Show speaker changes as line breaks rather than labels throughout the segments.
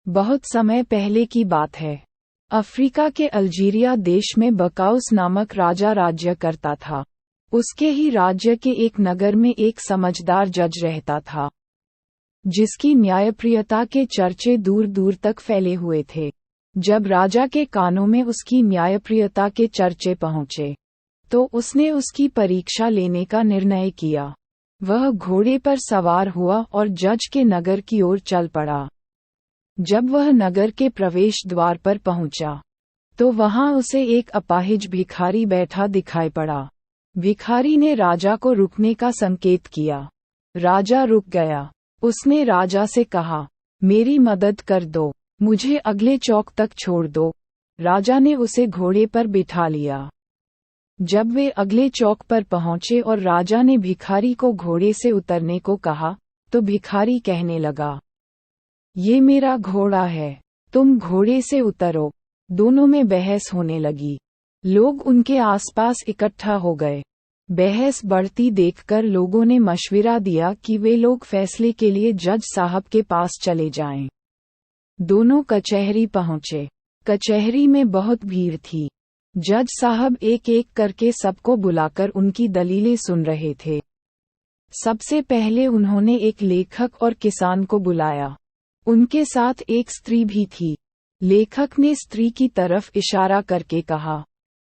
बहुत समय पहले की बात है। अफ्रीका के अल्जीरिया देश में बकाउस नामक राजा राज्य करता था। उसके ही राज्य के एक नगर में एक समझदार जज रहता था, जिसकी न्यायप्रियता के चर्चे दूर दूर तक फैले हुए थे। जब राजा के कानों में उसकी न्यायप्रियता के चर्चे पहुंचे, तो उसने उसकी परीक्षा लेने का निर्णय किया। वह घोड़े पर सवार हुआ और जज के नगर की ओर चल पड़ा। जब वह नगर के प्रवेश द्वार पर पहुंचा, तो वहां उसे एक अपाहिज भिखारी बैठा दिखाई पड़ा। भिखारी ने राजा को रुकने का संकेत किया। राजा रुक गया। उसने राजा से कहा, मेरी मदद कर दो, मुझे अगले चौक तक छोड़ दो। राजा ने उसे घोड़े पर बिठा लिया। जब वे अगले चौक पर पहुंचे और राजा ने भिखारी को घोड़े से उतरने को कहा, तो भिखारी कहने लगा, ये मेरा घोड़ा है, तुम घोड़े से उतरो। दोनों में बहस होने लगी। लोग उनके आसपास इकट्ठा हो गए। बहस बढ़ती देखकर लोगों ने मशविरा दिया कि वे लोग फैसले के लिए जज साहब के पास चले जाएं। दोनों कचहरी पहुंचे। कचहरी में बहुत भीड़ थी। जज साहब एक एक करके सबको बुलाकर उनकी दलीलें सुन रहे थे। सबसे पहले उन्होंने एक लेखक और किसान को बुलाया। उनके साथ एक स्त्री भी थी। लेखक ने स्त्री की तरफ इशारा करके कहा,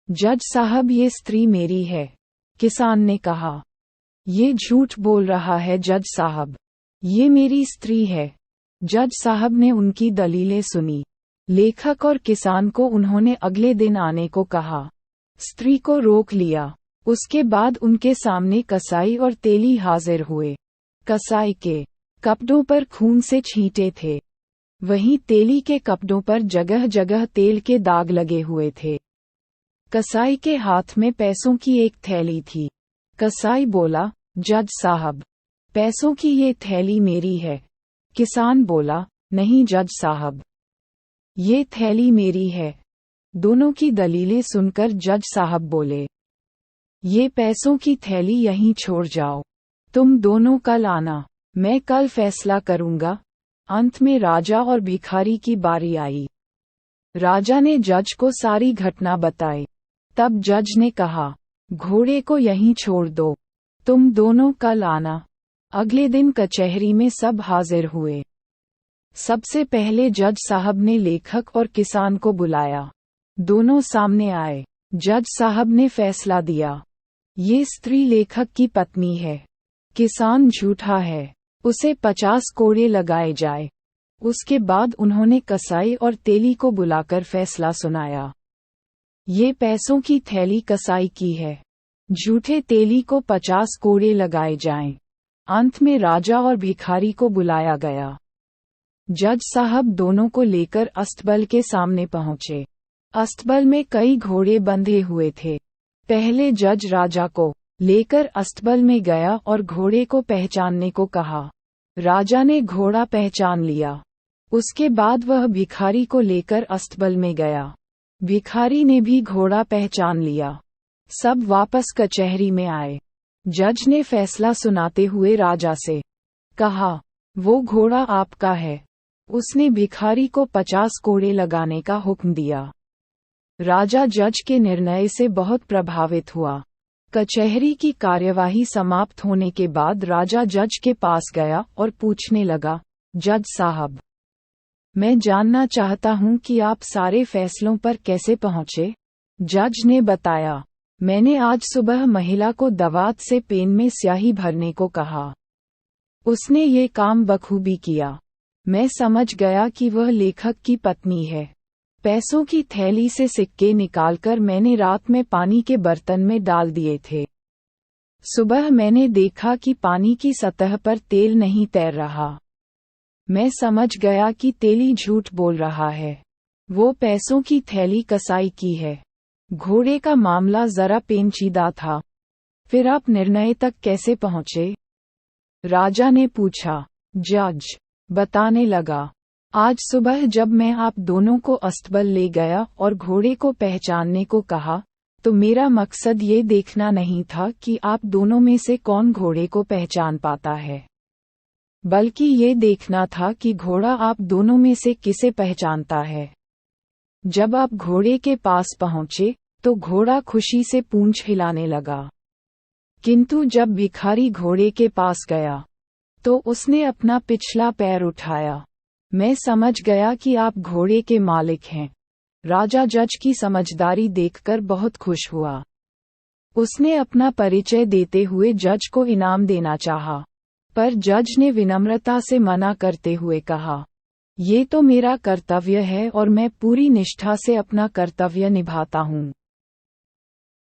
जज साहब ये स्त्री मेरी है। किसान ने कहा, ये झूठ बोल रहा है जज साहब, ये मेरी स्त्री है। जज साहब ने उनकी दलीलें सुनी। लेखक और किसान को उन्होंने अगले दिन आने को कहा। स्त्री को रोक लिया। उसके बाद उनके सामने कसाई और तेली हाजिर हुए। कसाई के कपड़ों पर खून से छींटे थे, वहीं तेली के कपड़ों पर जगह जगह तेल के दाग लगे हुए थे। कसाई के हाथ में पैसों की एक थैली थी। कसाई बोला, जज साहब, पैसों की ये थैली मेरी है। किसान बोला, नहीं जज साहब, ये थैली मेरी है। दोनों की दलीलें सुनकर जज साहब बोले, ये पैसों की थैली यहीं छोड़ जाओ, तुम दोनों कल आना, मैं कल फैसला करूंगा। अंत में राजा और भिखारी की बारी आई। राजा ने जज को सारी घटना बताई। तब जज ने कहा, घोड़े को यहीं छोड़ दो, तुम दोनों कल आना। अगले दिन कचहरी में सब हाजिर हुए। सबसे पहले जज साहब ने लेखक और किसान को बुलाया। दोनों सामने आए। जज साहब ने फैसला दिया, ये स्त्री लेखक की पत्नी है, किसान झूठा है, उसे 50 कोड़े लगाए जाए। उसके बाद उन्होंने कसाई और तेली को बुलाकर फैसला सुनाया। ये पैसों की थैली कसाई की है, झूठे तेली को 50 कोड़े लगाए जाएं। अंत में राजा और भिखारी को बुलाया गया। जज साहब दोनों को लेकर अस्तबल के सामने पहुंचे। अस्तबल में कई घोड़े बंधे हुए थे। पहले जज राजा को लेकर अस्तबल में गया और घोड़े को पहचानने को कहा। राजा ने घोड़ा पहचान लिया। उसके बाद वह भिखारी को लेकर अस्तबल में गया। भिखारी ने भी घोड़ा पहचान लिया। सब वापस कचहरी में आए। जज ने फैसला सुनाते हुए राजा से कहा, वो घोड़ा आपका है। उसने भिखारी को 50 कोड़े लगाने का हुक्म दिया। राजा जज के निर्णय से बहुत प्रभावित हुआ। कचहरी की कार्यवाही समाप्त होने के बाद राजा जज के पास गया और पूछने लगा, जज साहब, मैं जानना चाहता हूं कि आप सारे फैसलों पर कैसे पहुंचे। जज ने बताया, मैंने आज सुबह महिला को दवात से पेन में स्याही भरने को कहा। उसने ये काम बखूबी किया। मैं समझ गया कि वह लेखक की पत्नी है। पैसों की थैली से सिक्के निकालकर मैंने रात में पानी के बर्तन में डाल दिए थे। सुबह मैंने देखा कि पानी की सतह पर तेल नहीं तैर रहा। मैं समझ गया कि तेली झूठ बोल रहा है। वो पैसों की थैली कसाई की है। घोड़े का मामला जरा पेचीदा था। फिर आप निर्णय तक कैसे पहुंचे? राजा ने पूछा। जज बताने लगा, आज सुबह जब मैं आप दोनों को अस्तबल ले गया और घोड़े को पहचानने को कहा, तो मेरा मकसद ये देखना नहीं था कि आप दोनों में से कौन घोड़े को पहचान पाता है। बल्कि ये देखना था कि घोड़ा आप दोनों में से किसे पहचानता है। जब आप घोड़े के पास पहुंचे, तो घोड़ा खुशी से पूंछ हिलाने लगा। किंतु जब भिखारी घोड़े के पास गया, तो उसने अपना पिछला पैर उठाया। मैं समझ गया कि आप घोड़े के मालिक हैं। राजा जज की समझदारी देखकर बहुत खुश हुआ। उसने अपना परिचय देते हुए जज को इनाम देना चाहा, पर जज ने विनम्रता से मना करते हुए कहा, ये तो मेरा कर्तव्य है और मैं पूरी निष्ठा से अपना कर्तव्य निभाता हूँ।